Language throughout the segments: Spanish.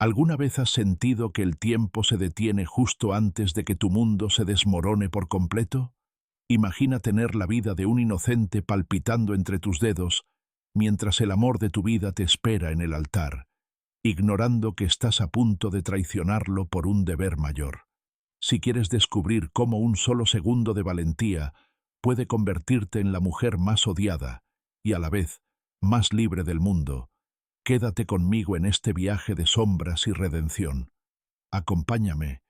¿Alguna vez has sentido que el tiempo se detiene justo antes de que tu mundo se desmorone por completo? Imagina tener la vida de un inocente palpitando entre tus dedos, mientras el amor de tu vida te espera en el altar, ignorando que estás a punto de traicionarlo por un deber mayor. Si quieres descubrir cómo un solo segundo de valentía puede convertirte en la mujer más odiada y a la vez más libre del mundo, quédate conmigo en este viaje de sombras y redención. Acompáñame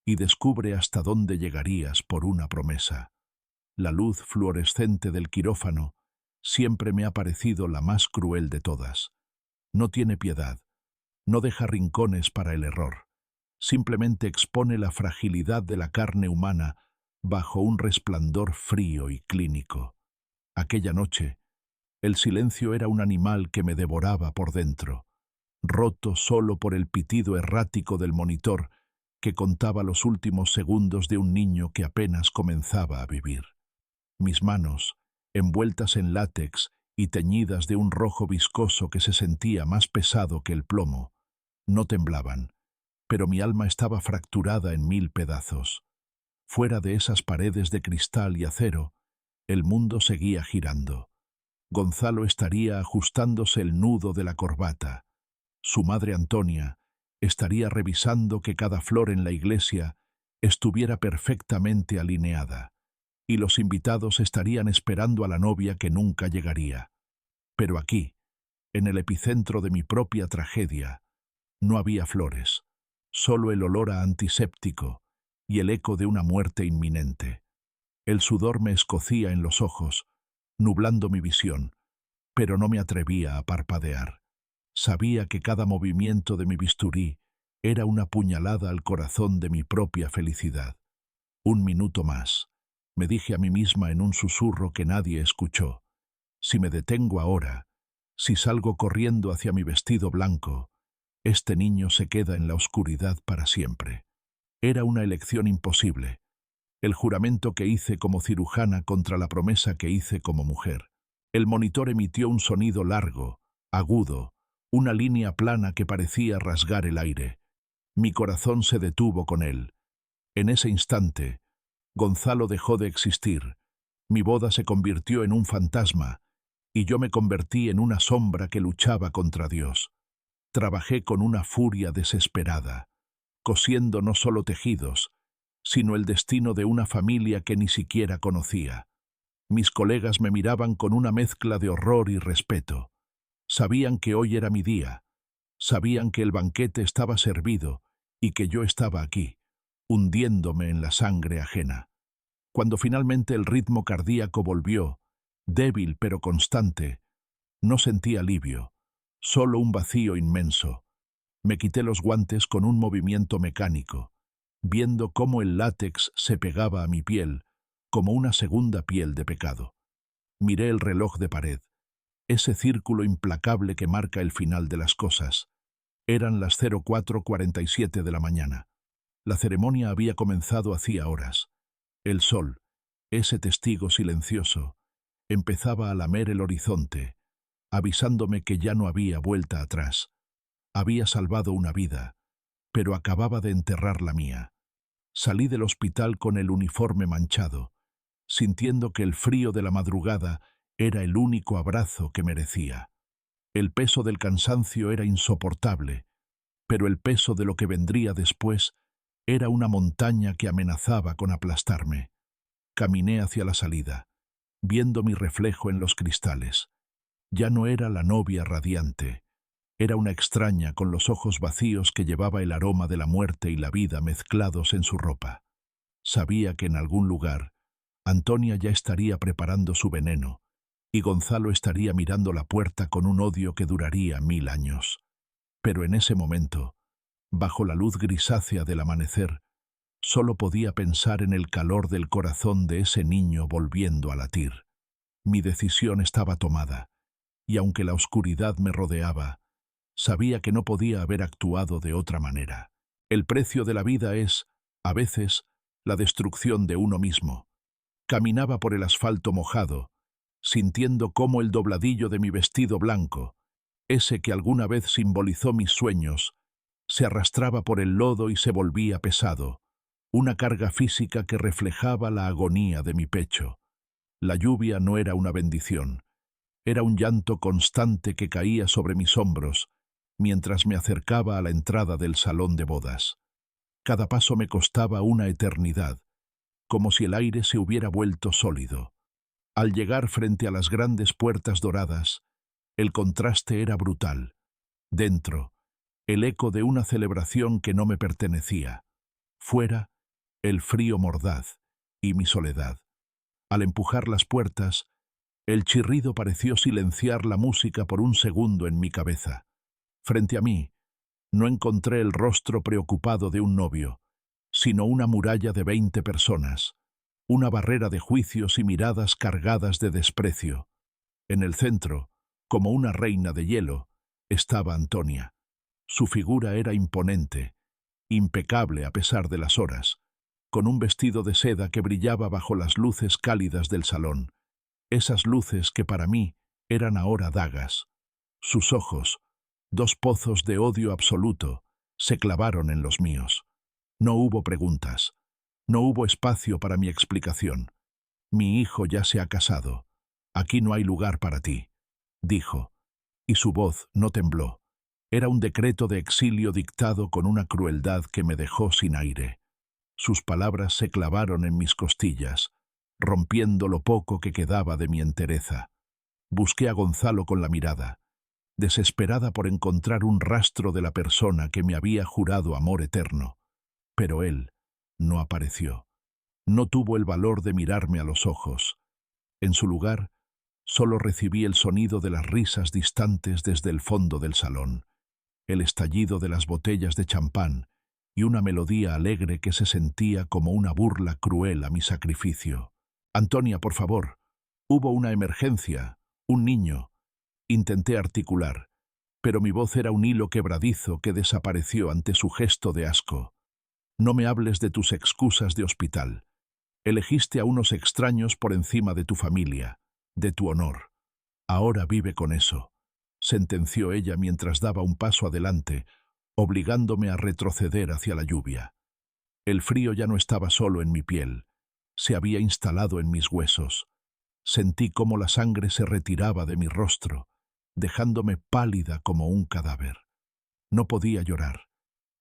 y descubre hasta dónde llegarías por una promesa. La luz fluorescente del quirófano siempre me ha parecido la más cruel de todas. No tiene piedad, no deja rincones para el error. Simplemente expone la fragilidad de la carne humana bajo un resplandor frío y clínico. Aquella noche, el silencio era un animal que me devoraba por dentro, roto solo por el pitido errático del monitor que contaba los últimos segundos de un niño que apenas comenzaba a vivir. Mis manos, envueltas en látex y teñidas de un rojo viscoso que se sentía más pesado que el plomo, no temblaban, pero mi alma estaba fracturada en 1000 pedazos. Fuera de esas paredes de cristal y acero, el mundo seguía girando. Gonzalo estaría ajustándose el nudo de la corbata. Su madre Antonia estaría revisando que cada flor en la iglesia estuviera perfectamente alineada, y los invitados estarían esperando a la novia que nunca llegaría. Pero aquí, en el epicentro de mi propia tragedia, no había flores, solo el olor a antiséptico y el eco de una muerte inminente. El sudor me escocía en los ojos, nublando mi visión, pero no me atrevía a parpadear. Sabía que cada movimiento de mi bisturí era una puñalada al corazón de mi propia felicidad. Un minuto más, me dije a mí misma en un susurro que nadie escuchó. Si me detengo ahora, si salgo corriendo hacia mi vestido blanco, este niño se queda en la oscuridad para siempre. Era una elección imposible. El juramento que hice como cirujana contra la promesa que hice como mujer. El monitor emitió un sonido largo, agudo, una línea plana que parecía rasgar el aire. Mi corazón se detuvo con él. En ese instante, Gonzalo dejó de existir. Mi boda se convirtió en un fantasma, y yo me convertí en una sombra que luchaba contra Dios. Trabajé con una furia desesperada, cosiendo no solo tejidos, sino el destino de una familia que ni siquiera conocía. Mis colegas me miraban con una mezcla de horror y respeto. Sabían que hoy era mi día, sabían que el banquete estaba servido y que yo estaba aquí, hundiéndome en la sangre ajena. Cuando finalmente el ritmo cardíaco volvió, débil pero constante, no sentí alivio, solo un vacío inmenso. Me quité los guantes con un movimiento mecánico, viendo cómo el látex se pegaba a mi piel, como una segunda piel de pecado. Miré el reloj de pared, ese círculo implacable que marca el final de las cosas. Eran las 04:47 de la mañana. La ceremonia había comenzado hacía horas. El sol, ese testigo silencioso, empezaba a lamer el horizonte, avisándome que ya no había vuelta atrás. Había salvado una vida, pero acababa de enterrar la mía. Salí del hospital con el uniforme manchado, sintiendo que el frío de la madrugada era el único abrazo que merecía. El peso del cansancio era insoportable, pero el peso de lo que vendría después era una montaña que amenazaba con aplastarme. Caminé hacia la salida, viendo mi reflejo en los cristales. Ya no era la novia radiante, era una extraña con los ojos vacíos que llevaba el aroma de la muerte y la vida mezclados en su ropa. Sabía que en algún lugar Antonia ya estaría preparando su veneno, y Gonzalo estaría mirando la puerta con un odio que duraría 1000 años. Pero en ese momento, bajo la luz grisácea del amanecer, solo podía pensar en el calor del corazón de ese niño volviendo a latir. Mi decisión estaba tomada, y aunque la oscuridad me rodeaba, sabía que no podía haber actuado de otra manera. El precio de la vida es, a veces, la destrucción de uno mismo. Caminaba por el asfalto mojado, sintiendo cómo el dobladillo de mi vestido blanco, ese que alguna vez simbolizó mis sueños, Se arrastraba por el lodo y se volvía pesado, una carga física que reflejaba la agonía de mi pecho. La lluvia no era una bendición, era un llanto constante que caía sobre mis hombros mientras me acercaba a la entrada del salón de bodas. Cada paso me costaba una eternidad, como si el aire se hubiera vuelto sólido. Al llegar frente a las grandes puertas doradas, el contraste era brutal. Dentro, el eco de una celebración que no me pertenecía. Fuera, el frío mordaz y mi soledad. Al empujar las puertas, el chirrido pareció silenciar la música por un segundo en mi cabeza. Frente a mí, no encontré el rostro preocupado de un novio, sino una muralla de 20 personas, una barrera de juicios y miradas cargadas de desprecio. En el centro, como una reina de hielo, estaba Antonia. Su figura era imponente, impecable a pesar de las horas, con un vestido de seda que brillaba bajo las luces cálidas del salón, esas luces que para mí eran ahora dagas. Sus ojos, dos pozos de odio absoluto, se clavaron en los míos. No hubo preguntas, no hubo espacio para mi explicación. Mi hijo ya se ha casado. Aquí no hay lugar para ti, dijo, y su voz no tembló. Era un decreto de exilio dictado con una crueldad que me dejó sin aire. Sus palabras se clavaron en mis costillas, rompiendo lo poco que quedaba de mi entereza. Busqué a Gonzalo con la mirada, desesperada por encontrar un rastro de la persona que me había jurado amor eterno. Pero él no apareció. No tuvo el valor de mirarme a los ojos. En su lugar, solo recibí el sonido de las risas distantes desde el fondo del salón, el estallido de las botellas de champán y una melodía alegre que se sentía como una burla cruel a mi sacrificio. «Antonia, por favor, hubo una emergencia, un niño». Intenté articular, pero mi voz era un hilo quebradizo que desapareció ante su gesto de asco. «No me hables de tus excusas de hospital. Elegiste a unos extraños por encima de tu familia, de tu honor. Ahora vive con eso», sentenció ella mientras daba un paso adelante, obligándome a retroceder hacia la lluvia. El frío ya no estaba solo en mi piel, se había instalado en mis huesos. Sentí cómo la sangre se retiraba de mi rostro, dejándome pálida como un cadáver. No podía llorar.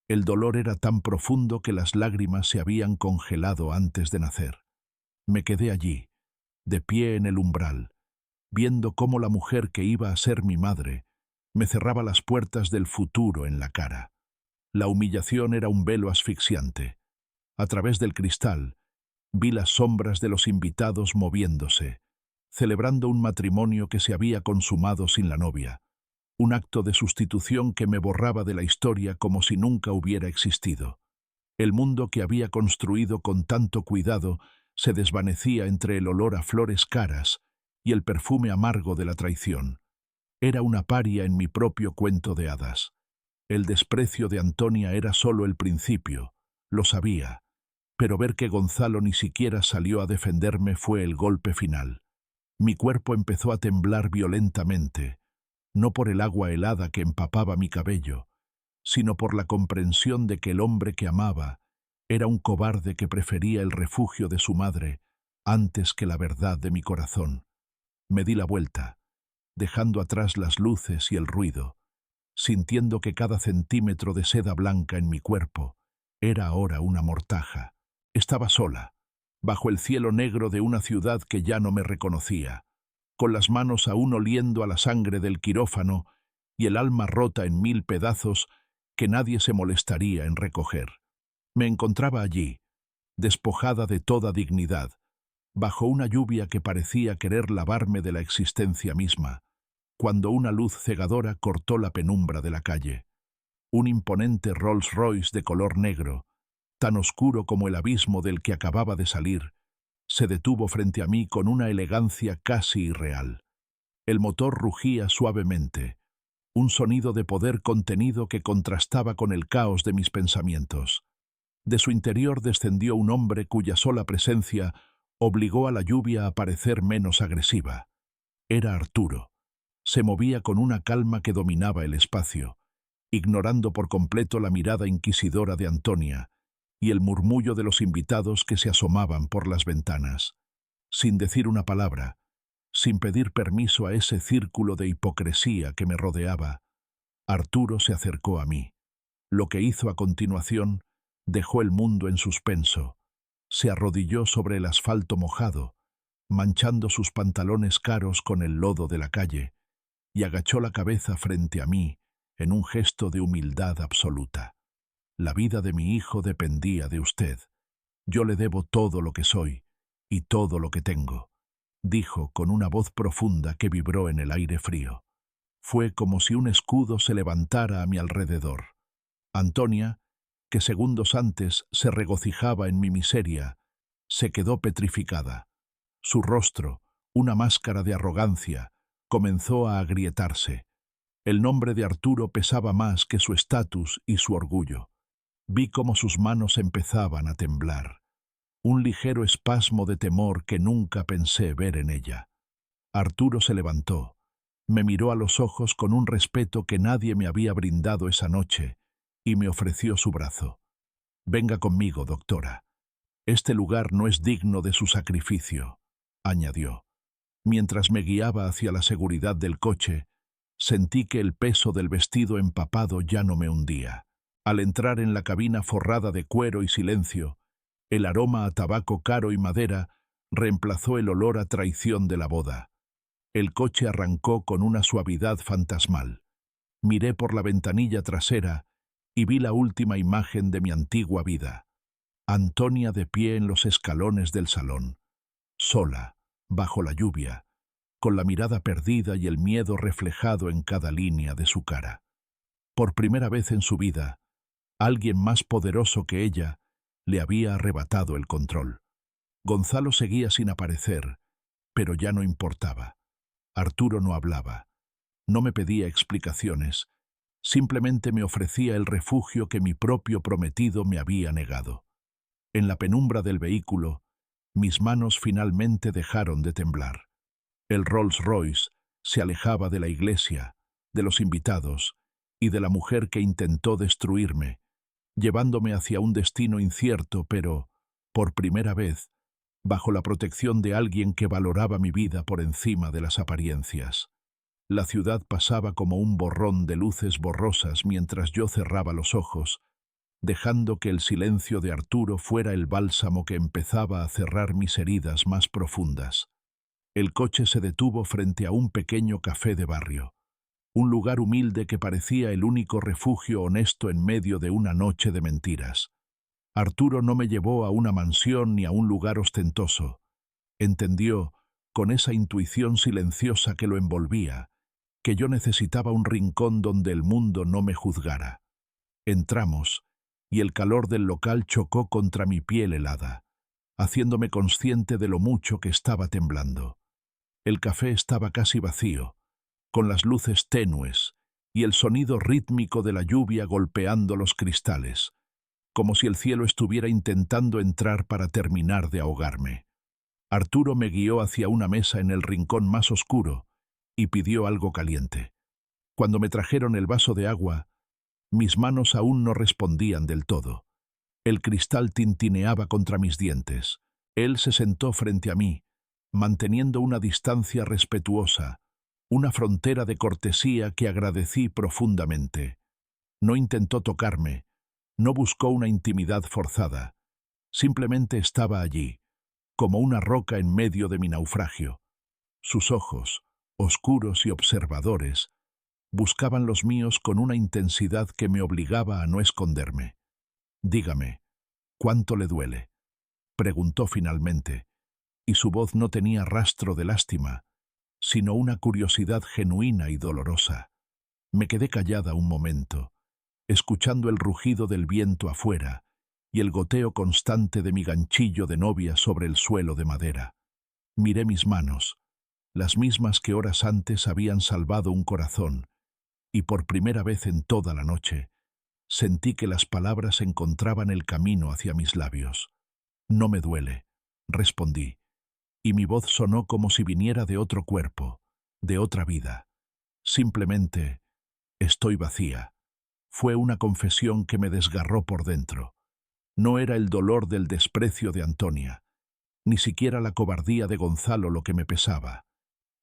El dolor era tan profundo que las lágrimas se habían congelado antes de nacer. Me quedé allí, de pie en el umbral, viendo cómo la mujer que iba a ser mi madre me cerraba las puertas del futuro en la cara. La humillación era un velo asfixiante. A través del cristal, vi las sombras de los invitados moviéndose, celebrando un matrimonio que se había consumado sin la novia, un acto de sustitución que me borraba de la historia como si nunca hubiera existido. El mundo que había construido con tanto cuidado se desvanecía entre el olor a flores caras y el perfume amargo de la traición. Era una paria en mi propio cuento de hadas. El desprecio de Antonia era solo el principio, lo sabía, pero ver que Gonzalo ni siquiera salió a defenderme fue el golpe final. Mi cuerpo empezó a temblar violentamente, no por el agua helada que empapaba mi cabello, sino por la comprensión de que el hombre que amaba era un cobarde que prefería el refugio de su madre antes que la verdad de mi corazón. Me di la vuelta, dejando atrás las luces y el ruido, sintiendo que cada centímetro de seda blanca en mi cuerpo era ahora una mortaja. Estaba sola, bajo el cielo negro de una ciudad que ya no me reconocía, con las manos aún oliendo a la sangre del quirófano y el alma rota en 1000 pedazos que nadie se molestaría en recoger. Me encontraba allí, despojada de toda dignidad, bajo una lluvia que parecía querer lavarme de la existencia misma, cuando una luz cegadora cortó la penumbra de la calle. Un imponente Rolls Royce de color negro, tan oscuro como el abismo del que acababa de salir, se detuvo frente a mí con una elegancia casi irreal. El motor rugía suavemente, un sonido de poder contenido que contrastaba con el caos de mis pensamientos. De su interior descendió un hombre cuya sola presencia obligó a la lluvia a parecer menos agresiva. Era Arturo. Se movía con una calma que dominaba el espacio, ignorando por completo la mirada inquisidora de Antonia y el murmullo de los invitados que se asomaban por las ventanas. Sin decir una palabra, sin pedir permiso a ese círculo de hipocresía que me rodeaba, Arturo se acercó a mí. Lo que hizo a continuación dejó el mundo en suspenso. Se arrodilló sobre el asfalto mojado, manchando sus pantalones caros con el lodo de la calle, y agachó la cabeza frente a mí en un gesto de humildad absoluta. La vida de mi hijo dependía de usted. Yo le debo todo lo que soy y todo lo que tengo, dijo con una voz profunda que vibró en el aire frío. Fue como si un escudo se levantara a mi alrededor. Antonia, que segundos antes se regocijaba en mi miseria, se quedó petrificada. Su rostro, una máscara de arrogancia, comenzó a agrietarse. El nombre de Arturo pesaba más que su estatus y su orgullo. Vi cómo sus manos empezaban a temblar. Un ligero espasmo de temor que nunca pensé ver en ella. Arturo se levantó. Me miró a los ojos con un respeto que nadie me había brindado esa noche y me ofreció su brazo. «Venga conmigo, doctora. Este lugar no es digno de su sacrificio», añadió. Mientras me guiaba hacia la seguridad del coche, sentí que el peso del vestido empapado ya no me hundía. Al entrar en la cabina forrada de cuero y silencio, el aroma a tabaco caro y madera reemplazó el olor a traición de la boda. El coche arrancó con una suavidad fantasmal. Miré por la ventanilla trasera y vi la última imagen de mi antigua vida. Antonia de pie en los escalones del salón, sola, bajo la lluvia, con la mirada perdida y el miedo reflejado en cada línea de su cara. Por primera vez en su vida, alguien más poderoso que ella le había arrebatado el control. Gonzalo seguía sin aparecer, pero ya no importaba. Arturo no hablaba, no me pedía explicaciones, simplemente me ofrecía el refugio que mi propio prometido me había negado. En la penumbra del vehículo, mis manos finalmente dejaron de temblar. El Rolls Royce se alejaba de la iglesia, de los invitados y de la mujer que intentó destruirme, llevándome hacia un destino incierto, pero, por primera vez, bajo la protección de alguien que valoraba mi vida por encima de las apariencias. La ciudad pasaba como un borrón de luces borrosas mientras yo cerraba los ojos, dejando que el silencio de Arturo fuera el bálsamo que empezaba a cerrar mis heridas más profundas. El coche se detuvo frente a un pequeño café de barrio, un lugar humilde que parecía el único refugio honesto en medio de una noche de mentiras. Arturo no me llevó a una mansión ni a un lugar ostentoso. Entendió, con esa intuición silenciosa que lo envolvía, que yo necesitaba un rincón donde el mundo no me juzgara. Entramos, y el calor del local chocó contra mi piel helada, haciéndome consciente de lo mucho que estaba temblando. El café estaba casi vacío, con las luces tenues y el sonido rítmico de la lluvia golpeando los cristales, como si el cielo estuviera intentando entrar para terminar de ahogarme. Arturo me guió hacia una mesa en el rincón más oscuro y pidió algo caliente. Cuando me trajeron el vaso de agua, mis manos aún no respondían del todo. El cristal tintineaba contra mis dientes. Él se sentó frente a mí, manteniendo una distancia respetuosa, una frontera de cortesía que agradecí profundamente. No intentó tocarme, no buscó una intimidad forzada. Simplemente estaba allí, como una roca en medio de mi naufragio. Sus ojos, oscuros y observadores, buscaban los míos con una intensidad que me obligaba a no esconderme. «Dígame, ¿cuánto le duele?», preguntó finalmente, y su voz no tenía rastro de lástima, sino una curiosidad genuina y dolorosa. Me quedé callada un momento, escuchando el rugido del viento afuera y el goteo constante de mi ganchillo de novia sobre el suelo de madera. Miré mis manos, las mismas que horas antes habían salvado un corazón, y por primera vez en toda la noche, sentí que las palabras encontraban el camino hacia mis labios. «No me duele», respondí, y mi voz sonó como si viniera de otro cuerpo, de otra vida. «Simplemente, estoy vacía». Fue una confesión que me desgarró por dentro. No era el dolor del desprecio de Antonia, ni siquiera la cobardía de Gonzalo lo que me pesaba.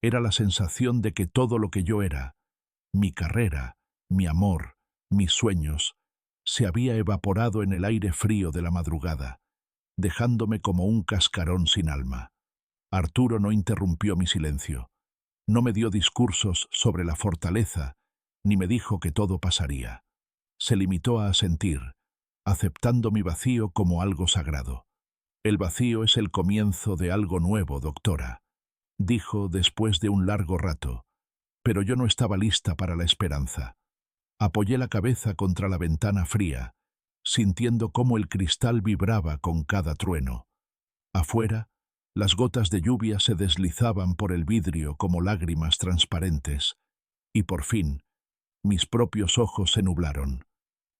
Era la sensación de que todo lo que yo era, mi carrera, mi amor, mis sueños, se había evaporado en el aire frío de la madrugada, dejándome como un cascarón sin alma. Arturo no interrumpió mi silencio. No me dio discursos sobre la fortaleza, ni me dijo que todo pasaría. Se limitó a asentir, aceptando mi vacío como algo sagrado. «El vacío es el comienzo de algo nuevo, doctora», dijo después de un largo rato, pero yo no estaba lista para la esperanza. Apoyé la cabeza contra la ventana fría, sintiendo cómo el cristal vibraba con cada trueno. Afuera, las gotas de lluvia se deslizaban por el vidrio como lágrimas transparentes, y por fin, mis propios ojos se nublaron.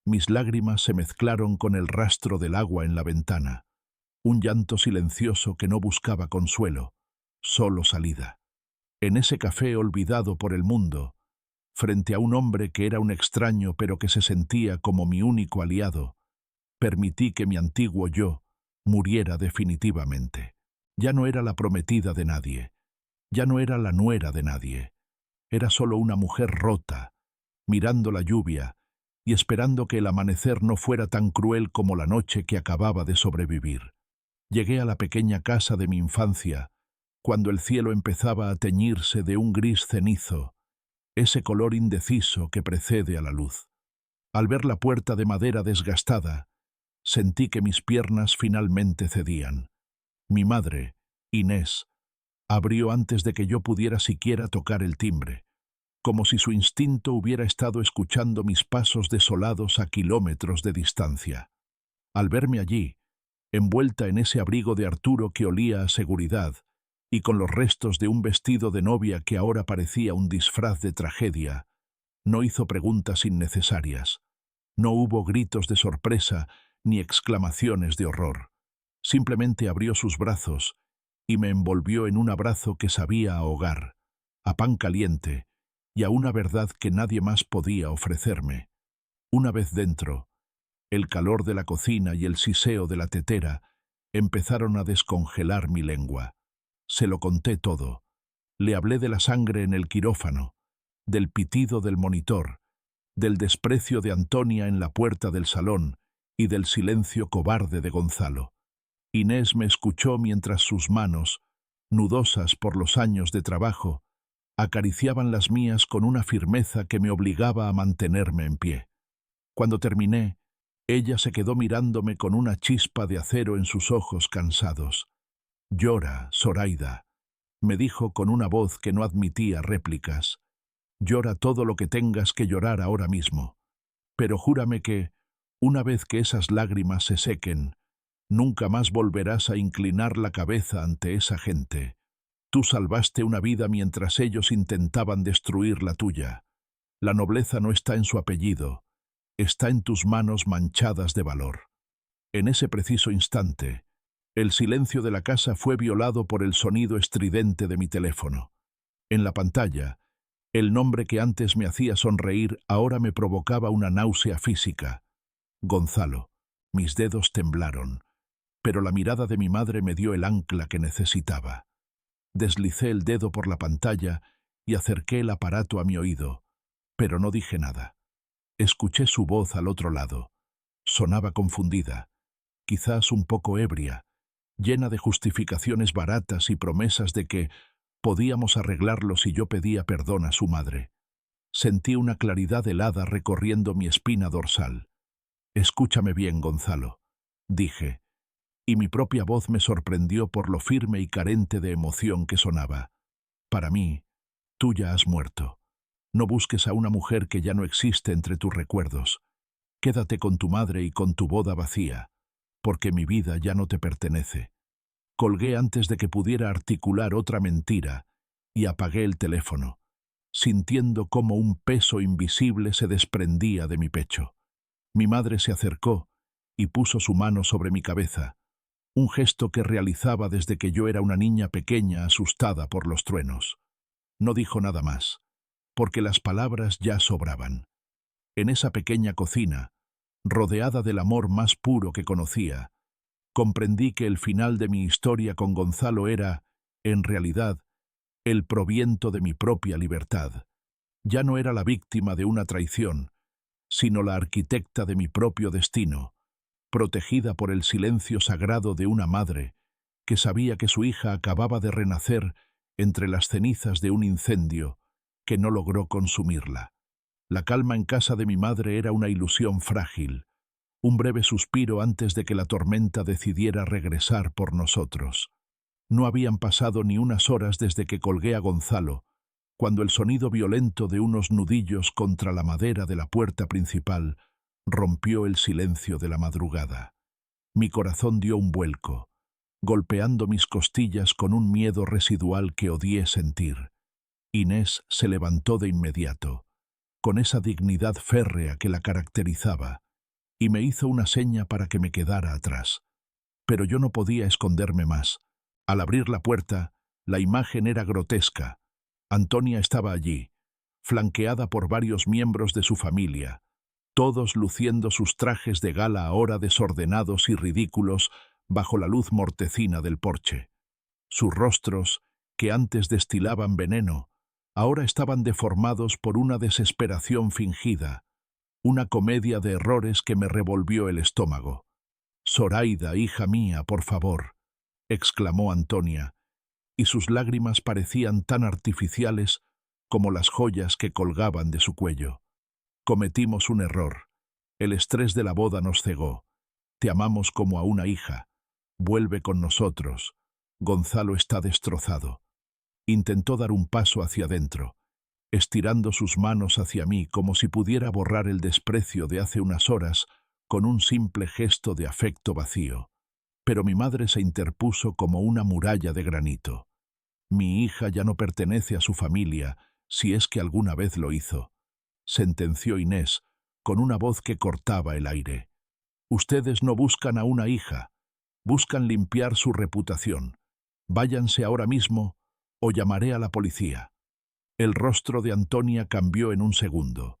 Mis lágrimas se mezclaron con el rastro del agua en la ventana, un llanto silencioso que no buscaba consuelo, solo salida. En ese café olvidado por el mundo, frente a un hombre que era un extraño pero que se sentía como mi único aliado, permití que mi antiguo yo muriera definitivamente. Ya no era la prometida de nadie, ya no era la nuera de nadie, era solo una mujer rota, mirando la lluvia y esperando que el amanecer no fuera tan cruel como la noche que acababa de sobrevivir. Llegué a la pequeña casa de mi infancia, cuando el cielo empezaba a teñirse de un gris cenizo, ese color indeciso que precede a la luz. Al ver la puerta de madera desgastada, sentí que mis piernas finalmente cedían. Mi madre, Inés, abrió antes de que yo pudiera siquiera tocar el timbre, como si su instinto hubiera estado escuchando mis pasos desolados a kilómetros de distancia. Al verme allí, envuelta en ese abrigo de Arturo que olía a seguridad, y con los restos de un vestido de novia que ahora parecía un disfraz de tragedia, no hizo preguntas innecesarias. No hubo gritos de sorpresa ni exclamaciones de horror. Simplemente abrió sus brazos y me envolvió en un abrazo que sabía a hogar, a pan caliente y a una verdad que nadie más podía ofrecerme. Una vez dentro, el calor de la cocina y el siseo de la tetera empezaron a descongelar mi lengua. Se lo conté todo. Le hablé de la sangre en el quirófano, del pitido del monitor, del desprecio de Antonia en la puerta del salón y del silencio cobarde de Gonzalo. Inés me escuchó mientras sus manos, nudosas por los años de trabajo, acariciaban las mías con una firmeza que me obligaba a mantenerme en pie. Cuando terminé, ella se quedó mirándome con una chispa de acero en sus ojos cansados. «Llora, Zoraida», me dijo con una voz que no admitía réplicas. «Llora todo lo que tengas que llorar ahora mismo. Pero júrame que, una vez que esas lágrimas se sequen, nunca más volverás a inclinar la cabeza ante esa gente. Tú salvaste una vida mientras ellos intentaban destruir la tuya. La nobleza no está en su apellido, está en tus manos manchadas de valor». En ese preciso instante, el silencio de la casa fue violado por el sonido estridente de mi teléfono. En la pantalla, el nombre que antes me hacía sonreír ahora me provocaba una náusea física. Gonzalo. Mis dedos temblaron, pero la mirada de mi madre me dio el ancla que necesitaba. Deslicé el dedo por la pantalla y acerqué el aparato a mi oído, pero no dije nada. Escuché su voz al otro lado. Sonaba confundida, quizás un poco ebria, llena de justificaciones baratas y promesas de que podíamos arreglarlo si yo pedía perdón a su madre. Sentí una claridad helada recorriendo mi espina dorsal. «Escúchame bien, Gonzalo», dije, y mi propia voz me sorprendió por lo firme y carente de emoción que sonaba. «Para mí, tú ya has muerto. No busques a una mujer que ya no existe entre tus recuerdos. Quédate con tu madre y con tu boda vacía, porque mi vida ya no te pertenece». Colgué antes de que pudiera articular otra mentira y apagué el teléfono, sintiendo cómo un peso invisible se desprendía de mi pecho. Mi madre se acercó y puso su mano sobre mi cabeza, un gesto que realizaba desde que yo era una niña pequeña asustada por los truenos. No dijo nada más, porque las palabras ya sobraban. En esa pequeña cocina, rodeada del amor más puro que conocía, comprendí que el final de mi historia con Gonzalo era, en realidad, el proviento de mi propia libertad. Ya no era la víctima de una traición, sino la arquitecta de mi propio destino, protegida por el silencio sagrado de una madre que sabía que su hija acababa de renacer entre las cenizas de un incendio que no logró consumirla. La calma en casa de mi madre era una ilusión frágil, un breve suspiro antes de que la tormenta decidiera regresar por nosotros. No habían pasado ni unas horas desde que colgué a Gonzalo, cuando el sonido violento de unos nudillos contra la madera de la puerta principal rompió el silencio de la madrugada. Mi corazón dio un vuelco, golpeando mis costillas con un miedo residual que odié sentir. Inés se levantó de inmediato, con esa dignidad férrea que la caracterizaba, y me hizo una seña para que me quedara atrás. Pero yo no podía esconderme más. Al abrir la puerta, la imagen era grotesca. Antonia estaba allí, flanqueada por varios miembros de su familia, todos luciendo sus trajes de gala ahora desordenados y ridículos bajo la luz mortecina del porche. Sus rostros, que antes destilaban veneno, ahora estaban deformados por una desesperación fingida, una comedia de errores que me revolvió el estómago. «Zoraida, hija mía, por favor», exclamó Antonia, y sus lágrimas parecían tan artificiales como las joyas que colgaban de su cuello. «Cometimos un error. El estrés de la boda nos cegó. Te amamos como a una hija. Vuelve con nosotros. Gonzalo está destrozado». Intentó dar un paso hacia adentro, estirando sus manos hacia mí como si pudiera borrar el desprecio de hace unas horas con un simple gesto de afecto vacío. Pero mi madre se interpuso como una muralla de granito. «Mi hija ya no pertenece a su familia, si es que alguna vez lo hizo», sentenció Inés, con una voz que cortaba el aire. «Ustedes no buscan a una hija, buscan limpiar su reputación. Váyanse ahora mismo o llamaré a la policía». El rostro de Antonia cambió en un segundo.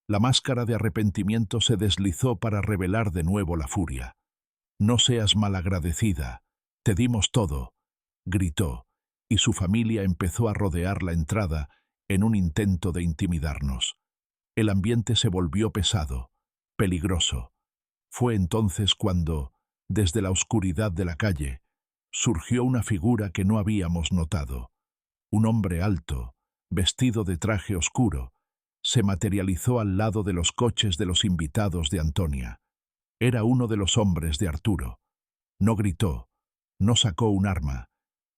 La máscara de arrepentimiento se deslizó para revelar de nuevo la furia. «No seas malagradecida, te dimos todo», gritó, y su familia empezó a rodear la entrada en un intento de intimidarnos. El ambiente se volvió pesado, peligroso. Fue entonces cuando, desde la oscuridad de la calle, surgió una figura que no habíamos notado. Un hombre alto, vestido de traje oscuro, se materializó al lado de los coches de los invitados de Antonia. Era uno de los hombres de Arturo. No gritó, no sacó un arma,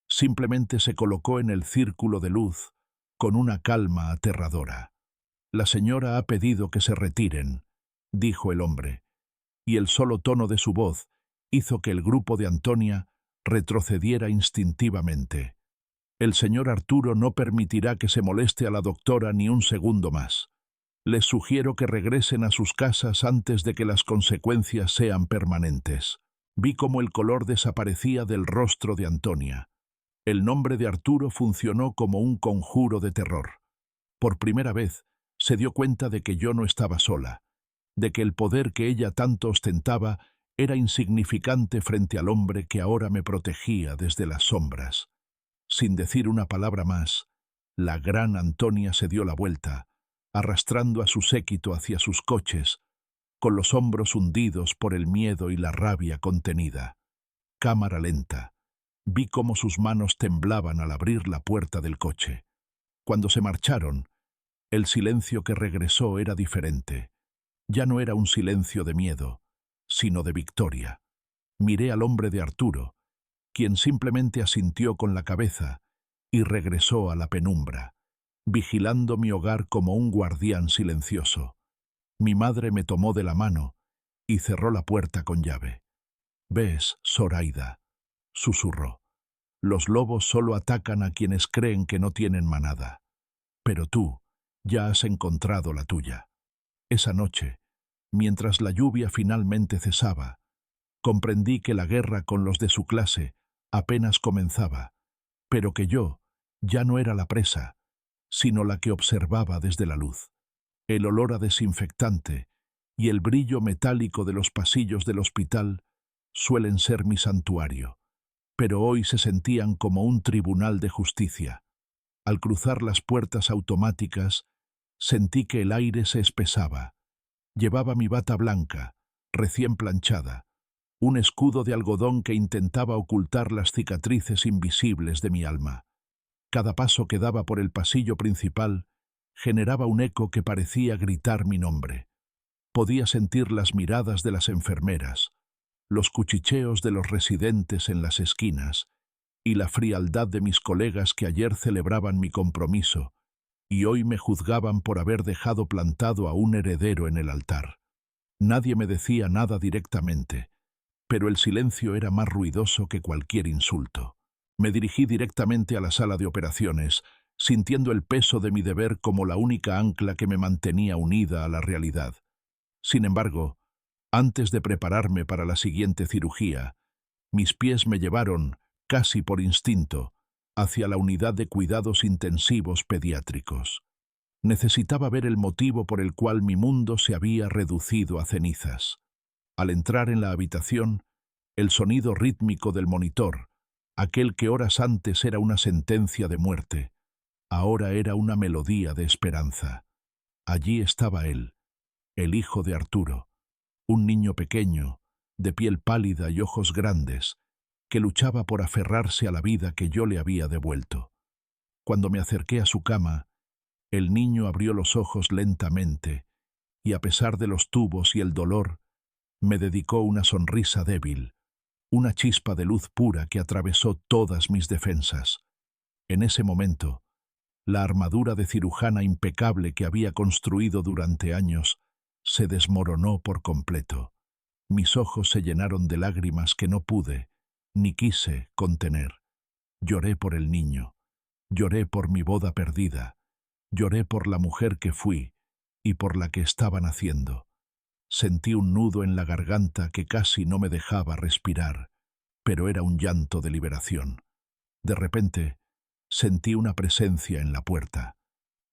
simplemente se colocó en el círculo de luz con una calma aterradora. «La señora ha pedido que se retiren», dijo el hombre, y el solo tono de su voz hizo que el grupo de Antonia retrocediera instintivamente. «El señor Arturo no permitirá que se moleste a la doctora ni un segundo más. Les sugiero que regresen a sus casas antes de que las consecuencias sean permanentes». Vi cómo el color desaparecía del rostro de Antonia. El nombre de Arturo funcionó como un conjuro de terror. Por primera vez, se dio cuenta de que yo no estaba sola, de que el poder que ella tanto ostentaba era insignificante frente al hombre que ahora me protegía desde las sombras. Sin decir una palabra más, la gran Antonia se dio la vuelta, arrastrando a su séquito hacia sus coches, con los hombros hundidos por el miedo y la rabia contenida. Cámara lenta. Vi cómo sus manos temblaban al abrir la puerta del coche. Cuando se marcharon, el silencio que regresó era diferente. Ya no era un silencio de miedo, sino de victoria. Miré al hombre de Arturo, quien simplemente asintió con la cabeza y regresó a la penumbra, vigilando mi hogar como un guardián silencioso. Mi madre me tomó de la mano y cerró la puerta con llave. «¿Ves, Zoraida?», susurró. «Los lobos solo atacan a quienes creen que no tienen manada. Pero tú ya has encontrado la tuya». Esa noche, mientras la lluvia finalmente cesaba, comprendí que la guerra con los de su clase apenas comenzaba, pero que yo ya no era la presa, sino la que observaba desde la luz. El olor a desinfectante y el brillo metálico de los pasillos del hospital suelen ser mi santuario, pero hoy se sentían como un tribunal de justicia. Al cruzar las puertas automáticas, sentí que el aire se espesaba. Llevaba mi bata blanca, recién planchada, un escudo de algodón que intentaba ocultar las cicatrices invisibles de mi alma. Cada paso que daba por el pasillo principal generaba un eco que parecía gritar mi nombre. Podía sentir las miradas de las enfermeras, los cuchicheos de los residentes en las esquinas y la frialdad de mis colegas que ayer celebraban mi compromiso y hoy me juzgaban por haber dejado plantado a un heredero en el altar. Nadie me decía nada directamente, pero el silencio era más ruidoso que cualquier insulto. Me dirigí directamente a la sala de operaciones, sintiendo el peso de mi deber como la única ancla que me mantenía unida a la realidad. Sin embargo, antes de prepararme para la siguiente cirugía, mis pies me llevaron, casi por instinto, hacia la unidad de cuidados intensivos pediátricos. Necesitaba ver el motivo por el cual mi mundo se había reducido a cenizas. Al entrar en la habitación, el sonido rítmico del monitor, aquel que horas antes era una sentencia de muerte, ahora era una melodía de esperanza. Allí estaba él, el hijo de Arturo, un niño pequeño, de piel pálida y ojos grandes, que luchaba por aferrarse a la vida que yo le había devuelto. Cuando me acerqué a su cama, el niño abrió los ojos lentamente y, a pesar de los tubos y el dolor, me dedicó una sonrisa débil, una chispa de luz pura que atravesó todas mis defensas. En ese momento, la armadura de cirujana impecable que había construido durante años se desmoronó por completo. Mis ojos se llenaron de lágrimas que no pude, ni quise, contener. Lloré por el niño, lloré por mi boda perdida, lloré por la mujer que fui y por la que estaba naciendo. Sentí un nudo en la garganta que casi no me dejaba respirar, pero era un llanto de liberación. De repente, sentí una presencia en la puerta.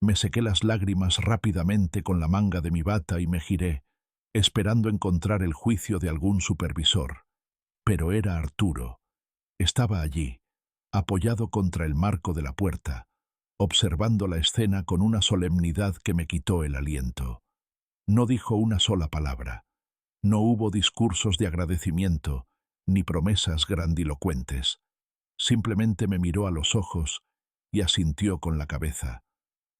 Me sequé las lágrimas rápidamente con la manga de mi bata y me giré, esperando encontrar el juicio de algún supervisor. Pero era Arturo. Estaba allí, apoyado contra el marco de la puerta, observando la escena con una solemnidad que me quitó el aliento. No dijo una sola palabra. No hubo discursos de agradecimiento, ni promesas grandilocuentes. Simplemente me miró a los ojos y asintió con la cabeza,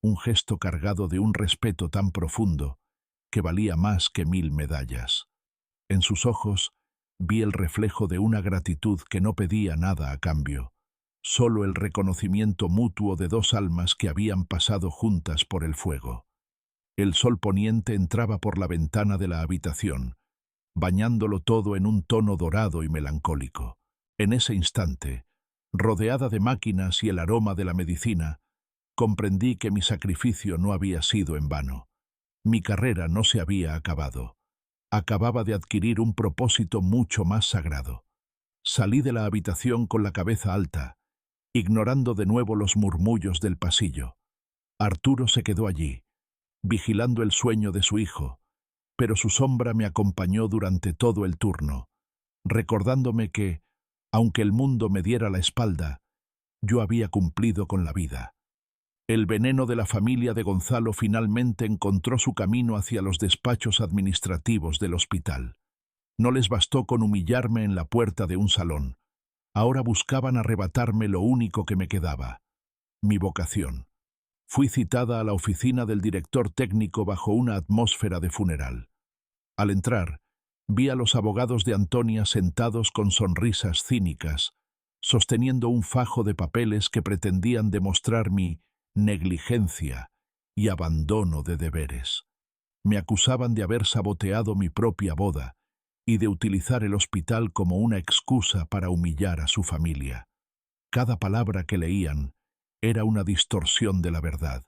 un gesto cargado de un respeto tan profundo que valía más que 1000 medallas. En sus ojos vi el reflejo de una gratitud que no pedía nada a cambio, solo el reconocimiento mutuo de dos almas que habían pasado juntas por el fuego. El sol poniente entraba por la ventana de la habitación, bañándolo todo en un tono dorado y melancólico. En ese instante, rodeada de máquinas y el aroma de la medicina, comprendí que mi sacrificio no había sido en vano. Mi carrera no se había acabado. Acababa de adquirir un propósito mucho más sagrado. Salí de la habitación con la cabeza alta, ignorando de nuevo los murmullos del pasillo. Arturo se quedó allí, vigilando el sueño de su hijo, pero su sombra me acompañó durante todo el turno, recordándome que, aunque el mundo me diera la espalda, yo había cumplido con la vida. El veneno de la familia de Gonzalo finalmente encontró su camino hacia los despachos administrativos del hospital. No les bastó con humillarme en la puerta de un salón. Ahora buscaban arrebatarme lo único que me quedaba, mi vocación. Fui citada a la oficina del director técnico bajo una atmósfera de funeral. Al entrar, vi a los abogados de Antonia sentados con sonrisas cínicas, sosteniendo un fajo de papeles que pretendían demostrar mi negligencia y abandono de deberes. Me acusaban de haber saboteado mi propia boda y de utilizar el hospital como una excusa para humillar a su familia. Cada palabra que leían era una distorsión de la verdad,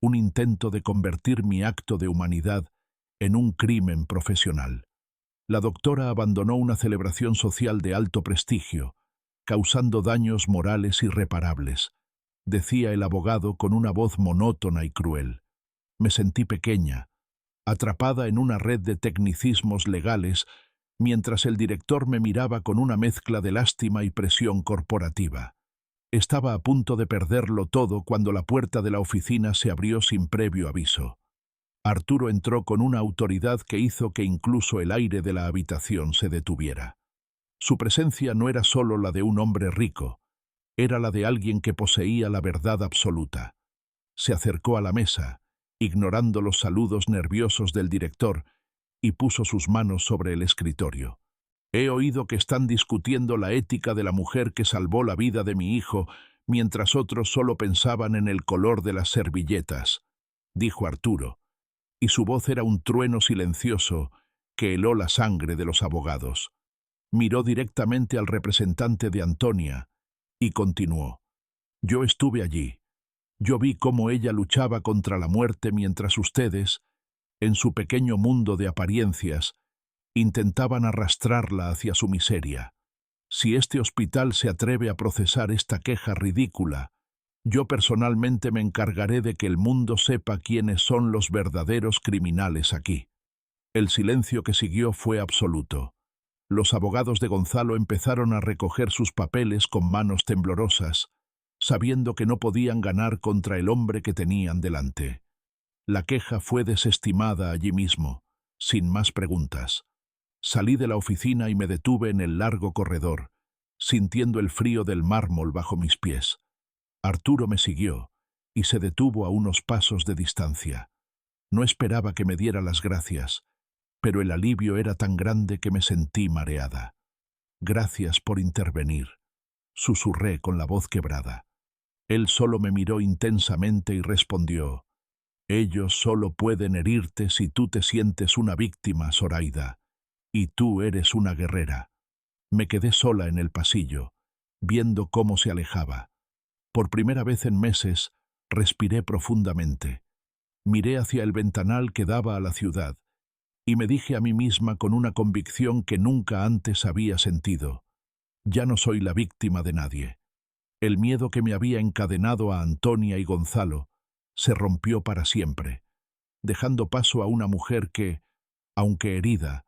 un intento de convertir mi acto de humanidad en un crimen profesional. La doctora abandonó una celebración social de alto prestigio, causando daños morales irreparables, decía el abogado con una voz monótona y cruel. Me sentí pequeña, atrapada en una red de tecnicismos legales, mientras el director me miraba con una mezcla de lástima y presión corporativa. Estaba a punto de perderlo todo cuando la puerta de la oficina se abrió sin previo aviso. Arturo entró con una autoridad que hizo que incluso el aire de la habitación se detuviera. Su presencia no era solo la de un hombre rico, era la de alguien que poseía la verdad absoluta. Se acercó a la mesa, ignorando los saludos nerviosos del director, y puso sus manos sobre el escritorio. He oído que están discutiendo la ética de la mujer que salvó la vida de mi hijo, mientras otros solo pensaban en el color de las servilletas, dijo Arturo, y su voz era un trueno silencioso que heló la sangre de los abogados. Miró directamente al representante de Antonia y continuó. Yo estuve allí. Yo vi cómo ella luchaba contra la muerte mientras ustedes, en su pequeño mundo de apariencias, intentaban arrastrarla hacia su miseria. Si este hospital se atreve a procesar esta queja ridícula, yo personalmente me encargaré de que el mundo sepa quiénes son los verdaderos criminales aquí. El silencio que siguió fue absoluto. Los abogados de Gonzalo empezaron a recoger sus papeles con manos temblorosas, sabiendo que no podían ganar contra el hombre que tenían delante. La queja fue desestimada allí mismo, sin más preguntas. Salí de la oficina y me detuve en el largo corredor, sintiendo el frío del mármol bajo mis pies. Arturo me siguió y se detuvo a unos pasos de distancia. No esperaba que me diera las gracias, pero el alivio era tan grande que me sentí mareada. Gracias por intervenir, susurré con la voz quebrada. Él solo me miró intensamente y respondió, ellos solo pueden herirte si tú te sientes una víctima, Zoraida, y tú eres una guerrera. Me quedé sola en el pasillo, viendo cómo se alejaba. Por primera vez en meses, respiré profundamente. Miré hacia el ventanal que daba a la ciudad, y me dije a mí misma con una convicción que nunca antes había sentido. Ya no soy la víctima de nadie. El miedo que me había encadenado a Antonia y Gonzalo se rompió para siempre, dejando paso a una mujer que, aunque herida,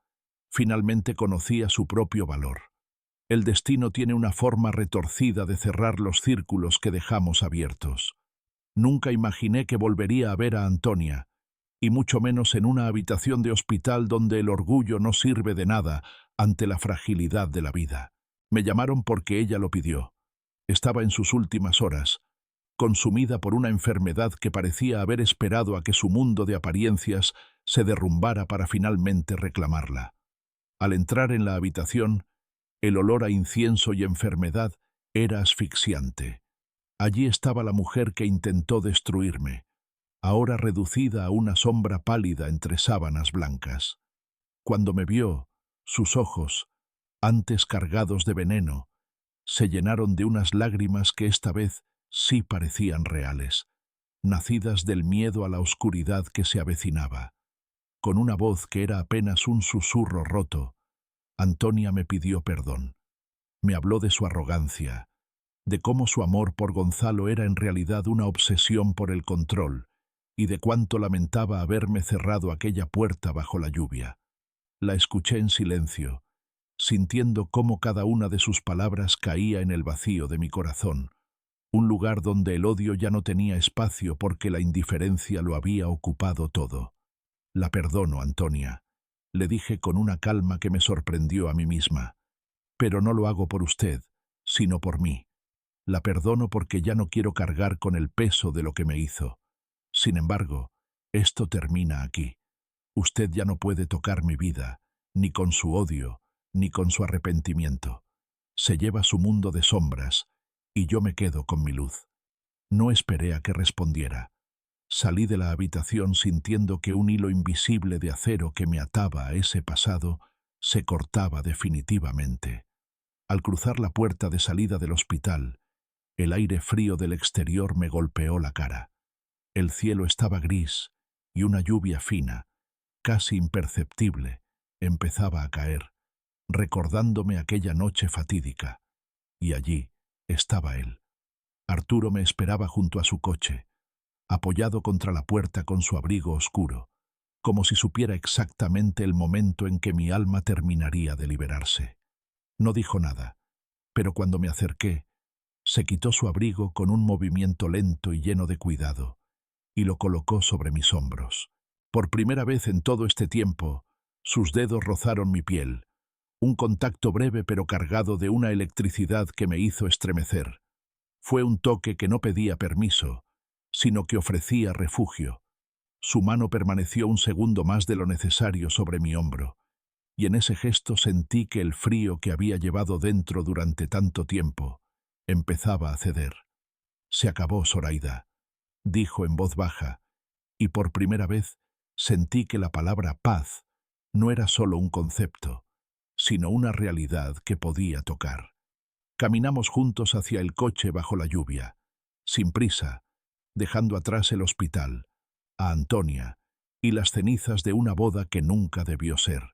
finalmente conocía su propio valor. El destino tiene una forma retorcida de cerrar los círculos que dejamos abiertos. Nunca imaginé que volvería a ver a Antonia, y mucho menos en una habitación de hospital donde el orgullo no sirve de nada ante la fragilidad de la vida. Me llamaron porque ella lo pidió. Estaba en sus últimas horas, consumida por una enfermedad que parecía haber esperado a que su mundo de apariencias se derrumbara para finalmente reclamarla. Al entrar en la habitación, el olor a incienso y enfermedad era asfixiante. Allí estaba la mujer que intentó destruirme, ahora reducida a una sombra pálida entre sábanas blancas. Cuando me vio, sus ojos, antes cargados de veneno, se llenaron de unas lágrimas que esta vez sí parecían reales, nacidas del miedo a la oscuridad que se avecinaba. Con una voz que era apenas un susurro roto, Antonia me pidió perdón. Me habló de su arrogancia, de cómo su amor por Gonzalo era en realidad una obsesión por el control, y de cuánto lamentaba haberme cerrado aquella puerta bajo la lluvia. La escuché en silencio, sintiendo cómo cada una de sus palabras caía en el vacío de mi corazón, un lugar donde el odio ya no tenía espacio porque la indiferencia lo había ocupado todo. La perdono, Antonia, le dije con una calma que me sorprendió a mí misma, pero no lo hago por usted, sino por mí. La perdono porque ya no quiero cargar con el peso de lo que me hizo. Sin embargo, esto termina aquí. Usted ya no puede tocar mi vida, ni con su odio, ni con su arrepentimiento. Se lleva su mundo de sombras, y yo me quedo con mi luz. No esperé a que respondiera. Salí de la habitación sintiendo que un hilo invisible de acero que me ataba a ese pasado se cortaba definitivamente. Al cruzar la puerta de salida del hospital, el aire frío del exterior me golpeó la cara. El cielo estaba gris y una lluvia fina, casi imperceptible, empezaba a caer, recordándome aquella noche fatídica. Y allí estaba él. Arturo me esperaba junto a su coche. apoyado contra la puerta con su abrigo oscuro, como si supiera exactamente el momento en que mi alma terminaría de liberarse. No dijo nada, pero cuando me acerqué, se quitó su abrigo con un movimiento lento y lleno de cuidado, y lo colocó sobre mis hombros. Por primera vez en todo este tiempo, sus dedos rozaron mi piel, un contacto breve pero cargado de una electricidad que me hizo estremecer. Fue un toque que no pedía permiso, sino que ofrecía refugio. Su mano permaneció un segundo más de lo necesario sobre mi hombro, y en ese gesto sentí que el frío que había llevado dentro durante tanto tiempo empezaba a ceder. «Se acabó, Zoraida», dijo en voz baja, y por primera vez sentí que la palabra paz no era solo un concepto, sino una realidad que podía tocar. Caminamos juntos hacia el coche bajo la lluvia, sin prisa, dejando atrás el hospital, a Antonia y las cenizas de una boda que nunca debió ser.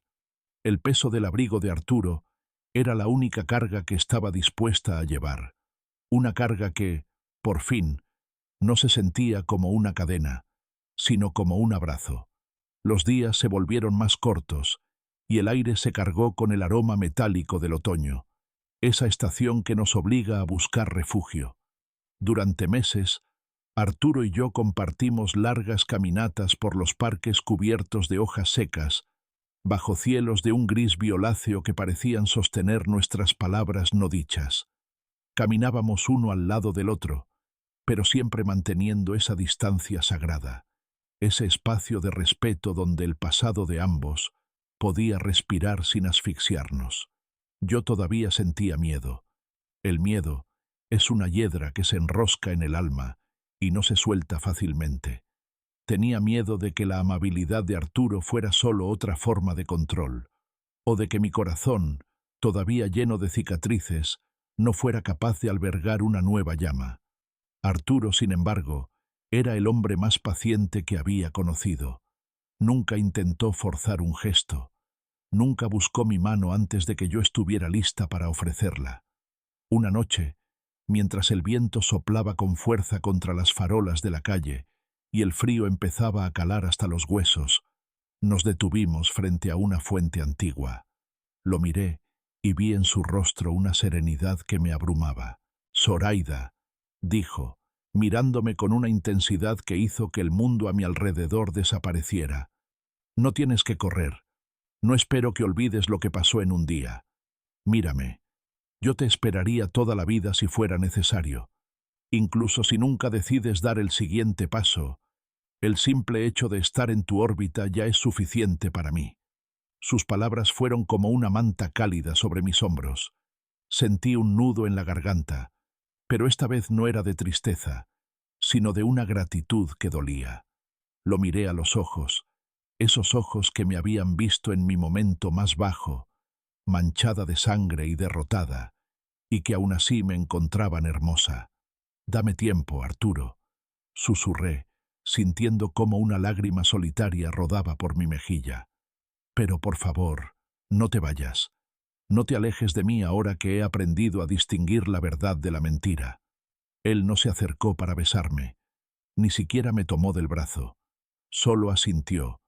El peso del abrigo de Arturo era la única carga que estaba dispuesta a llevar, una carga que, por fin, no se sentía como una cadena, sino como un abrazo. Los días se volvieron más cortos y el aire se cargó con el aroma metálico del otoño, esa estación que nos obliga a buscar refugio. Durante meses, Arturo y yo compartimos largas caminatas por los parques cubiertos de hojas secas, bajo cielos de un gris violáceo que parecían sostener nuestras palabras no dichas. Caminábamos uno al lado del otro, pero siempre manteniendo esa distancia sagrada, ese espacio de respeto donde el pasado de ambos podía respirar sin asfixiarnos. Yo todavía sentía miedo. El miedo es una hiedra que se enrosca en el alma y no se suelta fácilmente. Tenía miedo de que la amabilidad de Arturo fuera solo otra forma de control, o de que mi corazón, todavía lleno de cicatrices, no fuera capaz de albergar una nueva llama. Arturo, sin embargo, era el hombre más paciente que había conocido. Nunca intentó forzar un gesto. Nunca buscó mi mano antes de que yo estuviera lista para ofrecerla. Una noche, mientras el viento soplaba con fuerza contra las farolas de la calle y el frío empezaba a calar hasta los huesos, nos detuvimos frente a una fuente antigua. Lo miré y vi en su rostro una serenidad que me abrumaba. «Zoraida», dijo, mirándome con una intensidad que hizo que el mundo a mi alrededor desapareciera. «No tienes que correr. No espero que olvides lo que pasó en un día. Mírame. Yo te esperaría toda la vida si fuera necesario. Incluso si nunca decides dar el siguiente paso, el simple hecho de estar en tu órbita ya es suficiente para mí». Sus palabras fueron como una manta cálida sobre mis hombros. Sentí un nudo en la garganta, pero esta vez no era de tristeza, sino de una gratitud que dolía. Lo miré a los ojos, esos ojos que me habían visto en mi momento más bajo, manchada de sangre y derrotada, y que aún así me encontraban hermosa. «Dame tiempo, Arturo», susurré, sintiendo cómo una lágrima solitaria rodaba por mi mejilla. «Pero por favor, no te vayas. No te alejes de mí ahora que he aprendido a distinguir la verdad de la mentira». Él no se acercó para besarme, ni siquiera me tomó del brazo. Solo asintió,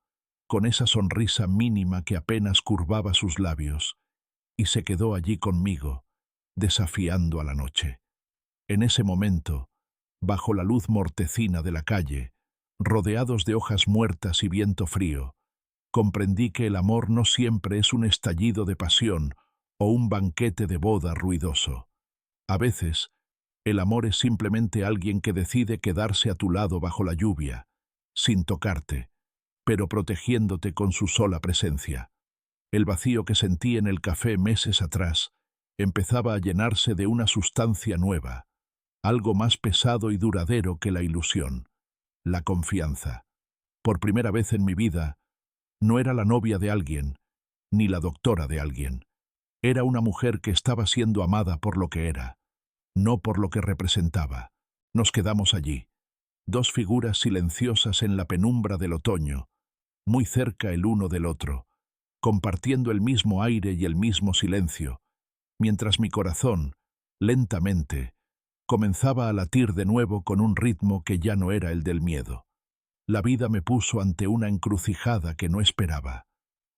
con esa sonrisa mínima que apenas curvaba sus labios, y se quedó allí conmigo, desafiando a la noche. En ese momento, bajo la luz mortecina de la calle, rodeados de hojas muertas y viento frío, comprendí que el amor no siempre es un estallido de pasión o un banquete de boda ruidoso. A veces, el amor es simplemente alguien que decide quedarse a tu lado bajo la lluvia, sin tocarte, pero protegiéndote con su sola presencia. El vacío que sentí en el café meses atrás empezaba a llenarse de una sustancia nueva, algo más pesado y duradero que la ilusión, la confianza. Por primera vez en mi vida, no era la novia de alguien, ni la doctora de alguien. Era una mujer que estaba siendo amada por lo que era, no por lo que representaba. Nos quedamos allí, dos figuras silenciosas en la penumbra del otoño, muy cerca el uno del otro, compartiendo el mismo aire y el mismo silencio, mientras mi corazón, lentamente, comenzaba a latir de nuevo con un ritmo que ya no era el del miedo. La vida me puso ante una encrucijada que no esperaba.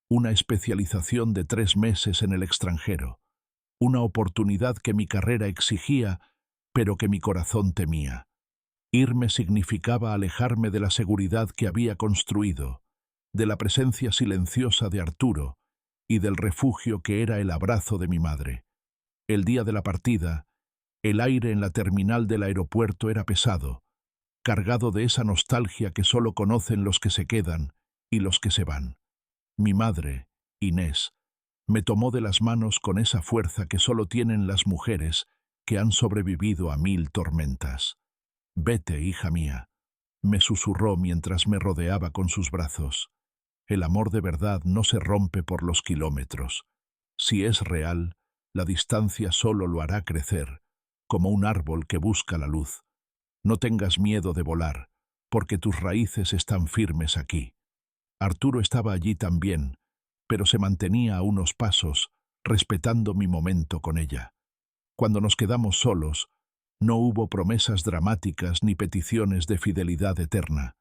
Una especialización de 3 meses en el extranjero. Una oportunidad que mi carrera exigía, pero que mi corazón temía. Irme significaba alejarme de la seguridad que había construido, de la presencia silenciosa de Arturo y del refugio que era el abrazo de mi madre. El día de la partida, el aire en la terminal del aeropuerto era pesado, cargado de esa nostalgia que solo conocen los que se quedan y los que se van. Mi madre, Inés, me tomó de las manos con esa fuerza que solo tienen las mujeres que han sobrevivido a 1000 tormentas. «Vete, hija mía», me susurró mientras me rodeaba con sus brazos. El amor de verdad no se rompe por los kilómetros. Si es real, la distancia solo lo hará crecer, como un árbol que busca la luz. No tengas miedo de volar, porque tus raíces están firmes aquí. Arturo estaba allí también, pero se mantenía a unos pasos, respetando mi momento con ella. Cuando nos quedamos solos, no hubo promesas dramáticas ni peticiones de fidelidad eterna.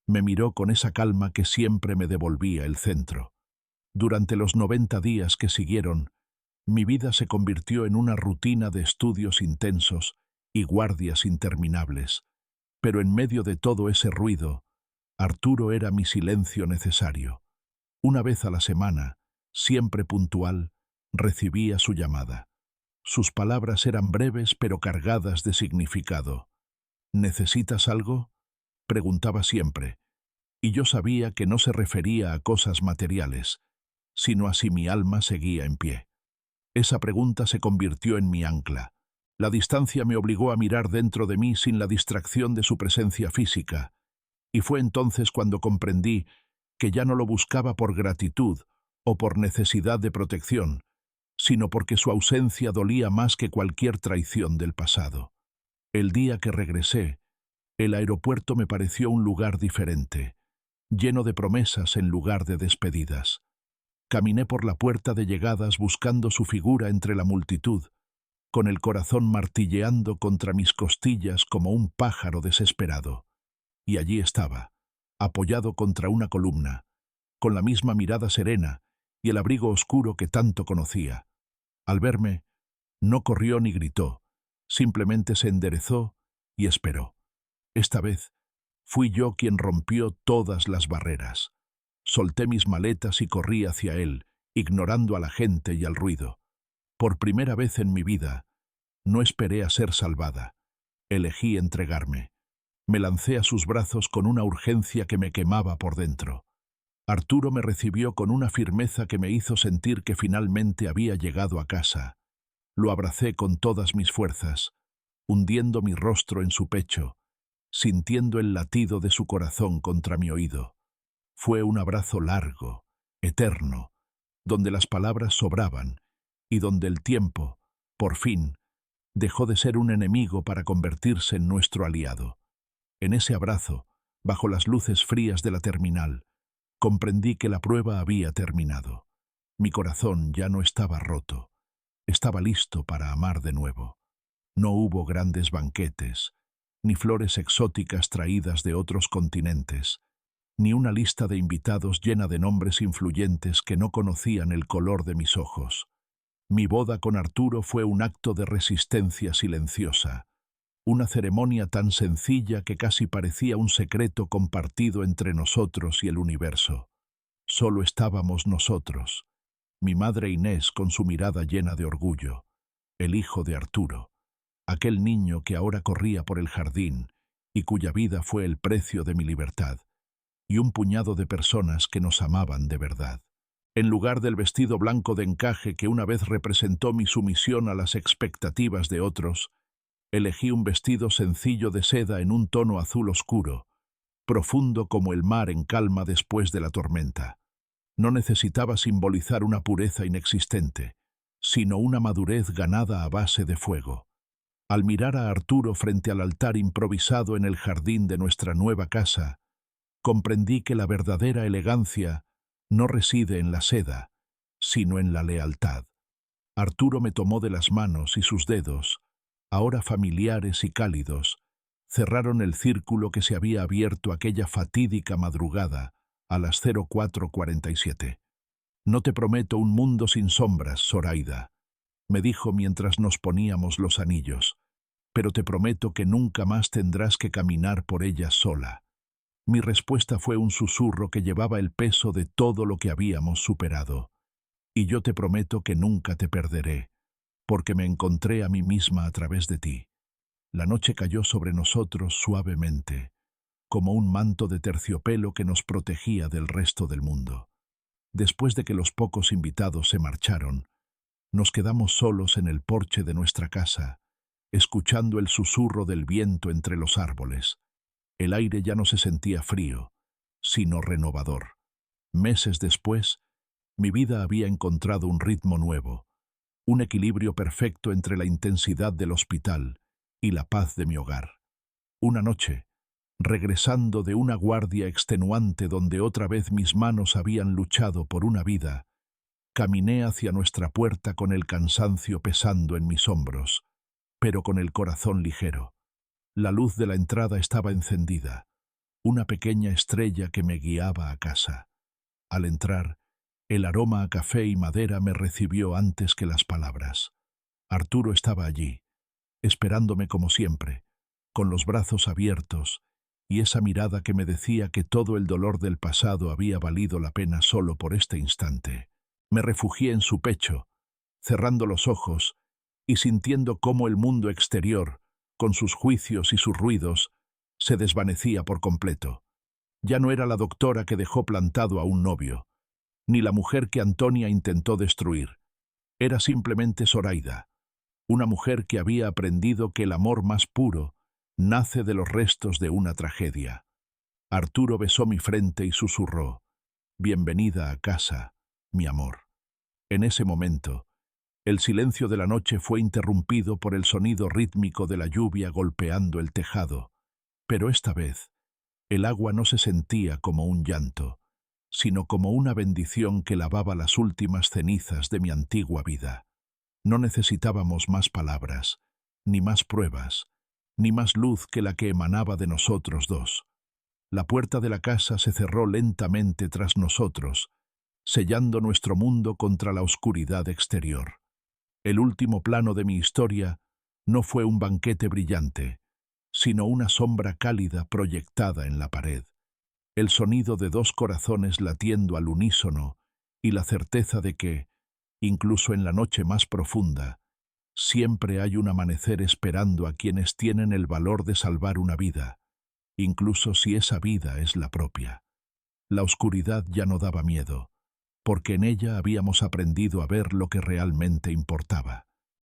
Me miró con esa calma que siempre me devolvía el centro. Durante los 90 días que siguieron, mi vida se convirtió en una rutina de estudios intensos y guardias interminables. Pero en medio de todo ese ruido, Arturo era mi silencio necesario. Una vez a la semana, siempre puntual, recibía su llamada. Sus palabras eran breves pero cargadas de significado. «¿Necesitas algo?», preguntaba siempre, y yo sabía que no se refería a cosas materiales, sino a si mi alma seguía en pie. Esa pregunta se convirtió en mi ancla. La distancia me obligó a mirar dentro de mí sin la distracción de su presencia física, y fue entonces cuando comprendí que ya no lo buscaba por gratitud o por necesidad de protección, sino porque su ausencia dolía más que cualquier traición del pasado. El día que regresé, el aeropuerto me pareció un lugar diferente, lleno de promesas en lugar de despedidas. Caminé por la puerta de llegadas buscando su figura entre la multitud, con el corazón martilleando contra mis costillas como un pájaro desesperado. Y allí estaba, apoyado contra una columna, con la misma mirada serena y el abrigo oscuro que tanto conocía. Al verme, no corrió ni gritó, simplemente se enderezó y esperó. Esta vez, fui yo quien rompió todas las barreras. Solté mis maletas y corrí hacia él, ignorando a la gente y al ruido. Por primera vez en mi vida, no esperé a ser salvada. Elegí entregarme. Me lancé a sus brazos con una urgencia que me quemaba por dentro. Arturo me recibió con una firmeza que me hizo sentir que finalmente había llegado a casa. Lo abracé con todas mis fuerzas, hundiendo mi rostro en su pecho, sintiendo el latido de su corazón contra mi oído. Fue un abrazo largo, eterno, donde las palabras sobraban y donde el tiempo, por fin, dejó de ser un enemigo para convertirse en nuestro aliado. En ese abrazo, bajo las luces frías de la terminal, comprendí que la prueba había terminado. Mi corazón ya no estaba roto. Estaba listo para amar de nuevo. No hubo grandes banquetes, ni flores exóticas traídas de otros continentes, ni una lista de invitados llena de nombres influyentes que no conocían el color de mis ojos. Mi boda con Arturo fue un acto de resistencia silenciosa, una ceremonia tan sencilla que casi parecía un secreto compartido entre nosotros y el universo. Solo estábamos nosotros, mi madre Inés con su mirada llena de orgullo, el hijo de Arturo, aquel niño que ahora corría por el jardín y cuya vida fue el precio de mi libertad, y un puñado de personas que nos amaban de verdad. En lugar del vestido blanco de encaje que una vez representó mi sumisión a las expectativas de otros, elegí un vestido sencillo de seda en un tono azul oscuro, profundo como el mar en calma después de la tormenta. No necesitaba simbolizar una pureza inexistente, sino una madurez ganada a base de fuego. Al mirar a Arturo frente al altar improvisado en el jardín de nuestra nueva casa, comprendí que la verdadera elegancia no reside en la seda, sino en la lealtad. Arturo me tomó de las manos y sus dedos, ahora familiares y cálidos, cerraron el círculo que se había abierto aquella fatídica madrugada a las 04:47. «No te prometo un mundo sin sombras, Zoraida», me dijo mientras nos poníamos los anillos, «pero te prometo que nunca más tendrás que caminar por ellas sola». Mi respuesta fue un susurro que llevaba el peso de todo lo que habíamos superado. «Y yo te prometo que nunca te perderé, porque me encontré a mí misma a través de ti». La noche cayó sobre nosotros suavemente, como un manto de terciopelo que nos protegía del resto del mundo. Después de que los pocos invitados se marcharon, nos quedamos solos en el porche de nuestra casa, escuchando el susurro del viento entre los árboles. El aire ya no se sentía frío, sino renovador. Meses después, mi vida había encontrado un ritmo nuevo, un equilibrio perfecto entre la intensidad del hospital y la paz de mi hogar. Una noche, regresando de una guardia extenuante donde otra vez mis manos habían luchado por una vida, caminé hacia nuestra puerta con el cansancio pesando en mis hombros, pero con el corazón ligero. La luz de la entrada estaba encendida, una pequeña estrella que me guiaba a casa. Al entrar, el aroma a café y madera me recibió antes que las palabras. Arturo estaba allí, esperándome como siempre, con los brazos abiertos y esa mirada que me decía que todo el dolor del pasado había valido la pena solo por este instante. Me refugié en su pecho, cerrando los ojos y sintiendo cómo el mundo exterior, con sus juicios y sus ruidos, se desvanecía por completo. Ya no era la doctora que dejó plantado a un novio, ni la mujer que Antonia intentó destruir. Era simplemente Zoraida, una mujer que había aprendido que el amor más puro nace de los restos de una tragedia. Arturo besó mi frente y susurró: «Bienvenida a casa, mi amor». En ese momento, el silencio de la noche fue interrumpido por el sonido rítmico de la lluvia golpeando el tejado, pero esta vez, el agua no se sentía como un llanto, sino como una bendición que lavaba las últimas cenizas de mi antigua vida. No necesitábamos más palabras, ni más pruebas, ni más luz que la que emanaba de nosotros dos. La puerta de la casa se cerró lentamente tras nosotros, sellando nuestro mundo contra la oscuridad exterior. El último plano de mi historia no fue un banquete brillante, sino una sombra cálida proyectada en la pared, el sonido de dos corazones latiendo al unísono y la certeza de que, incluso en la noche más profunda, siempre hay un amanecer esperando a quienes tienen el valor de salvar una vida, incluso si esa vida es la propia. La oscuridad ya no daba miedo, porque en ella habíamos aprendido a ver lo que realmente importaba.